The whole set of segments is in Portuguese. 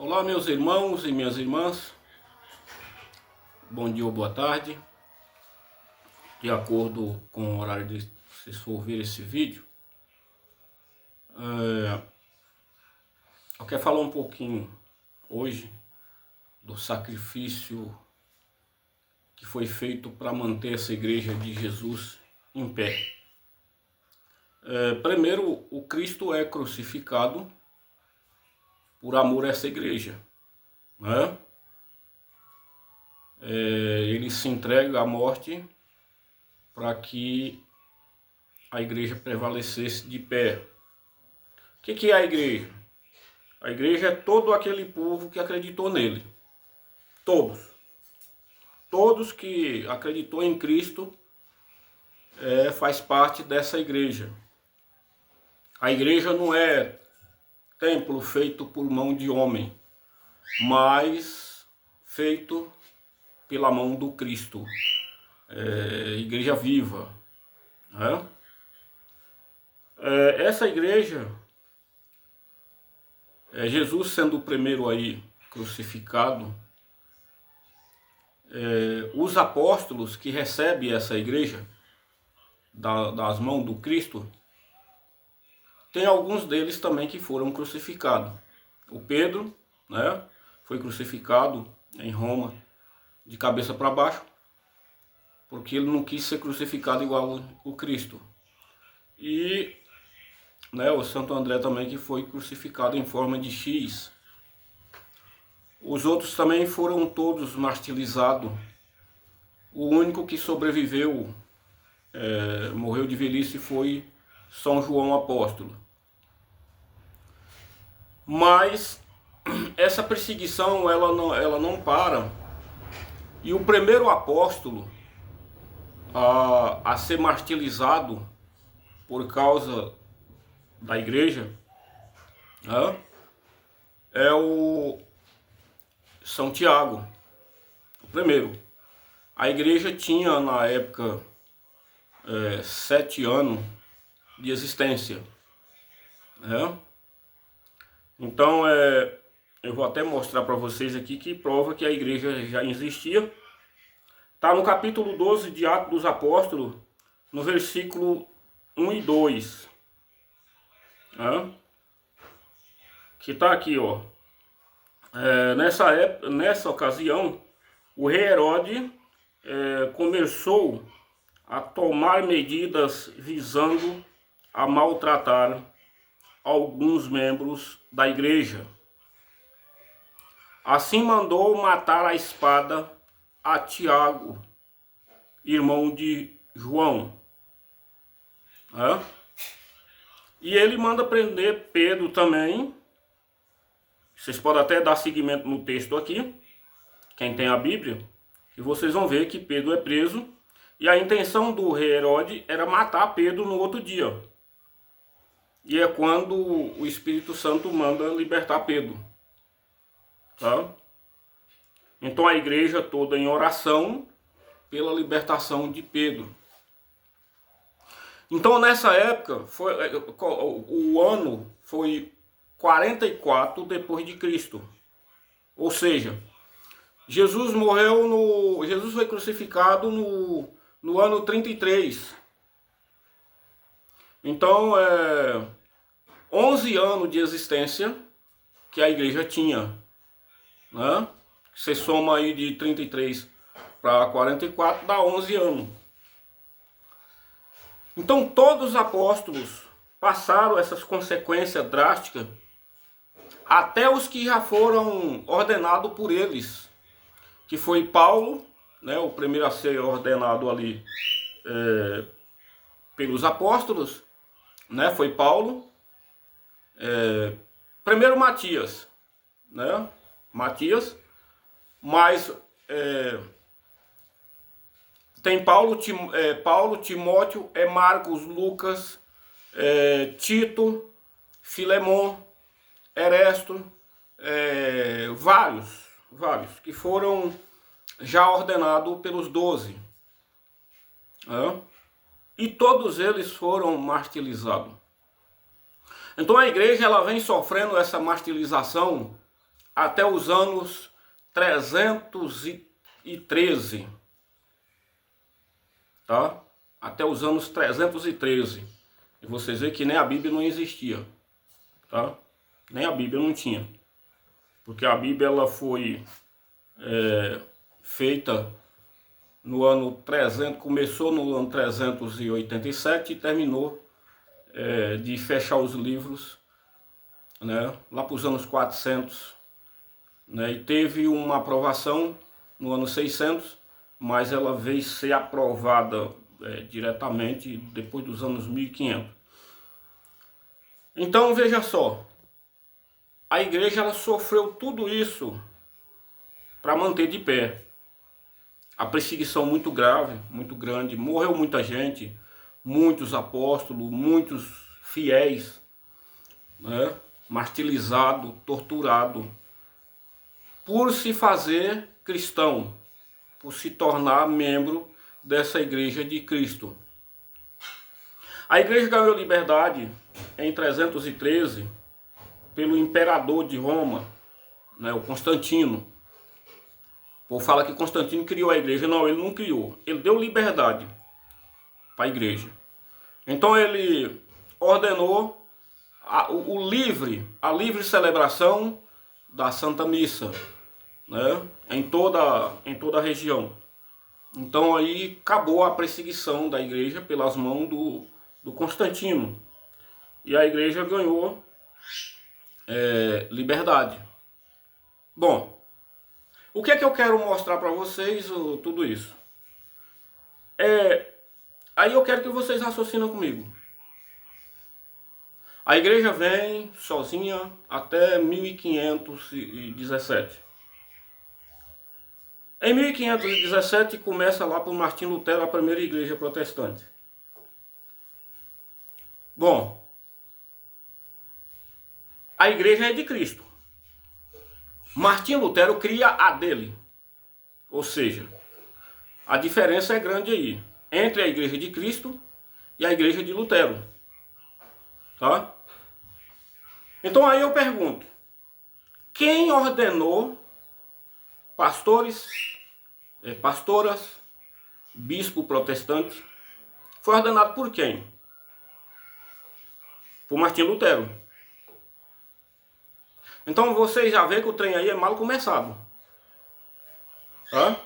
Olá, meus irmãos e minhas irmãs, bom dia ou boa tarde, de acordo com o horário de vocês for ver esse vídeo. Eu quero falar um pouquinho hoje do sacrifício que foi feito para manter essa igreja de Jesus em pé. Primeiro, o Cristo é crucificado por amor a essa igreja, né? Ele se entrega à morte para que a igreja prevalecesse de pé. O que é a igreja? A igreja é todo aquele povo que acreditou nele. Todos. Todos que acreditou em Cristo faz parte dessa igreja. A igreja não é templo feito por mão de homem, mas feito pela mão do Cristo. Igreja viva. Né? Essa igreja, Jesus sendo o primeiro aí crucificado, os apóstolos que recebem essa igreja das mãos do Cristo, tem alguns deles também que foram crucificados. O Pedro, né, foi crucificado em Roma de cabeça para baixo, porque ele não quis ser crucificado igual o Cristo. E o Santo André também, que foi crucificado em forma de X. Os outros também foram todos martirizados. O único que sobreviveu, morreu de velhice, foi São João Apóstolo. Mas essa perseguição ela não para. E o primeiro apóstolo a ser martirizado por causa da igreja é o São Tiago, o primeiro. A igreja tinha na época 7 anos de existência. Então eu vou até mostrar para vocês aqui que prova que a igreja já existia. Está no capítulo 12 de Atos dos Apóstolos, no versículo 1 e 2. Que está aqui, ó. Nessa ocasião, o rei Herodes começou a tomar medidas visando a maltratar alguns membros da igreja. Assim mandou matar à espada a Tiago, irmão de João. E ele manda prender Pedro também. Vocês podem até dar seguimento no texto aqui, quem tem a Bíblia, e vocês vão ver que Pedro é preso. E a intenção do rei Herodes era matar Pedro no outro dia. E é quando o Espírito Santo manda libertar Pedro. Então a igreja toda em oração pela libertação de Pedro. Então nessa época, o ano foi 44 depois de Cristo. Ou seja, Jesus foi crucificado no ano 33. Então 11 anos de existência que a igreja tinha. Você soma aí de 33 para 44, dá 11 anos. Então todos os apóstolos passaram essas consequências drásticas, até os que já foram ordenados por eles, que foi Paulo, o primeiro a ser ordenado ali pelos apóstolos, foi Paulo. Primeiro Matias, mas tem Paulo, Timóteo, Marcos, Lucas, Tito, Filemon, Eresto, vários que foram já ordenados pelos 12. E todos eles foram martirizados. Então a igreja ela vem sofrendo essa martirização até os anos 313, tá? Até os anos 313. E vocês veem que nem a Bíblia não existia, tá? Nem a Bíblia não tinha. Porque a Bíblia ela foi feita no ano 300, começou no ano 387 e terminou de fechar os livros, né, lá para os anos 400, né, e teve uma aprovação no ano 600, mas ela veio ser aprovada diretamente depois dos anos 1500. Então veja só, a igreja ela sofreu tudo isso para manter de pé. A perseguição muito grave, muito grande, morreu muita gente, muitos apóstolos, muitos fiéis, né, martirizado, torturado, por se fazer cristão, por se tornar membro dessa igreja de Cristo. A igreja ganhou liberdade em 313 pelo imperador de Roma, né, o Constantino. O povo fala que Constantino criou a igreja. Não, ele não criou. Ele deu liberdade para a igreja. Então ele ordenou a livre celebração da Santa Missa, né, em toda a região. Então aí acabou a perseguição da igreja pelas mãos do Constantino. E a igreja ganhou liberdade. Bom, o que é que eu quero mostrar para vocês, tudo isso? Aí eu quero que vocês raciocinem comigo. A igreja vem sozinha até 1517. Em 1517 começa lá por Martinho Lutero a primeira igreja protestante. Bom, a igreja é de Cristo. Martinho Lutero cria a dele. Ou seja, a diferença é grande aí entre a igreja de Cristo e a igreja de Lutero. Tá? Então aí eu pergunto, quem ordenou pastores, pastoras, bispo protestante? Foi ordenado por quem? Por Martinho Lutero. Então vocês já veem que o trem aí é mal começado. Tá?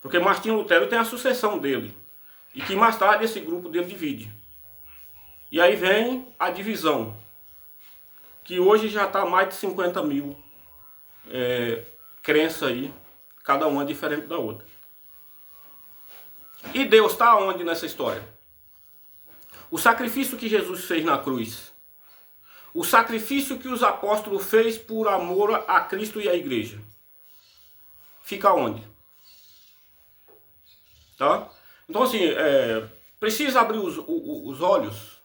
Porque Martinho Lutero tem a sucessão dele. E que mais tarde esse grupo dele divide. E aí vem a divisão. Que hoje já está mais de 50 mil crenças aí. Cada uma diferente da outra. E Deus está onde nessa história? O sacrifício que Jesus fez na cruz. O sacrifício que os apóstolos fez por amor a Cristo e à igreja. Fica onde? Tá? Então assim, precisa abrir os olhos.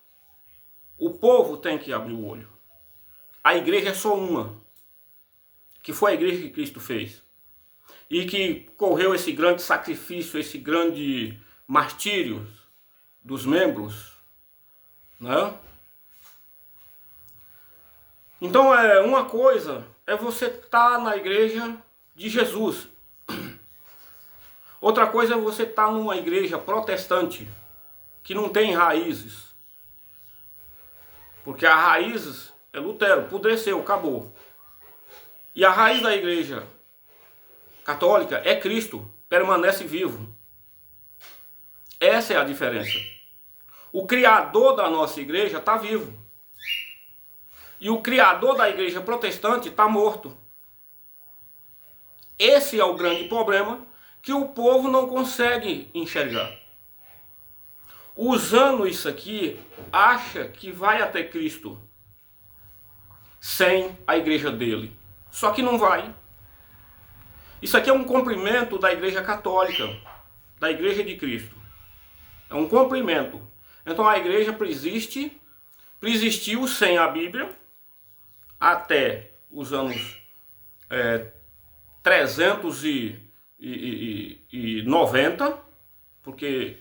O povo tem que abrir o olho. A igreja é só uma. Que foi a igreja que Cristo fez. E que correu esse grande sacrifício, esse grande martírio dos membros. Né? Então uma coisa é você estar na igreja de Jesus. Outra coisa é você estar numa igreja protestante que não tem raízes. Porque a raiz é Lutero, apodreceu, acabou. E a raiz da igreja católica é Cristo, permanece vivo. Essa é a diferença. O criador da nossa igreja está vivo. E o criador da igreja protestante está morto. Esse é o grande problema que o povo não consegue enxergar. Usando isso aqui, acha que vai até Cristo sem a igreja dele. Só que não vai. Isso aqui é um cumprimento da igreja católica, da igreja de Cristo. É um cumprimento. Então a igreja persistiu sem a Bíblia até os anos 390, porque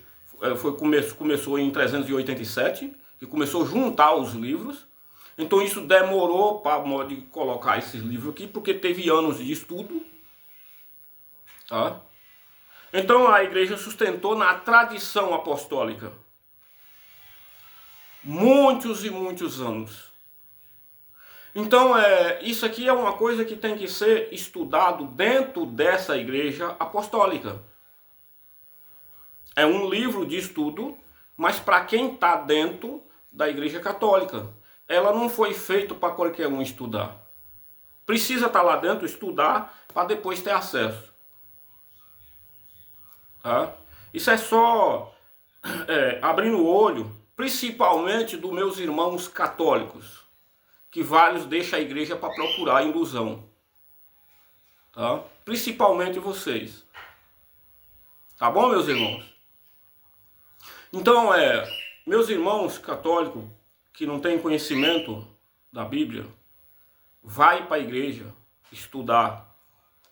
começou em 387, que começou a juntar os livros. Então isso demorou para colocar esses livros aqui, porque teve anos de estudo, tá? Então a igreja sustentou na tradição apostólica muitos e muitos anos. Então isso aqui é uma coisa que tem que ser estudado dentro dessa igreja apostólica. É um livro de estudo, mas para quem está dentro da igreja católica. Ela não foi feita para qualquer um estudar. Precisa estar lá dentro, estudar, para depois ter acesso. Tá? Isso é só abrindo o olho, principalmente dos meus irmãos católicos, que vários deixam a igreja para procurar ilusão. Tá? Principalmente vocês. Tá bom, meus irmãos? Então, meus irmãos católicos que não têm conhecimento da Bíblia, vai para a igreja estudar,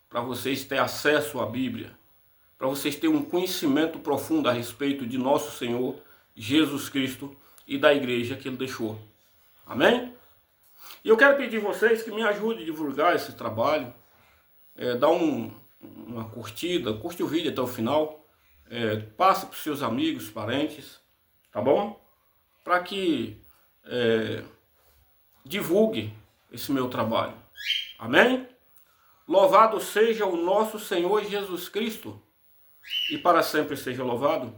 para vocês terem acesso à Bíblia, para vocês terem um conhecimento profundo a respeito de nosso Senhor Jesus Cristo e da igreja que Ele deixou. Amém? E eu quero pedir a vocês que me ajudem a divulgar esse trabalho, dá uma curtida, curte o vídeo até o final, passe para os seus amigos, parentes, tá bom? Para que divulgue esse meu trabalho. Amém? Louvado seja o nosso Senhor Jesus Cristo, e para sempre seja louvado.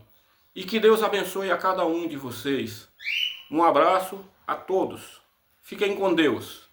E que Deus abençoe a cada um de vocês. Um abraço a todos. Fiquem com Deus.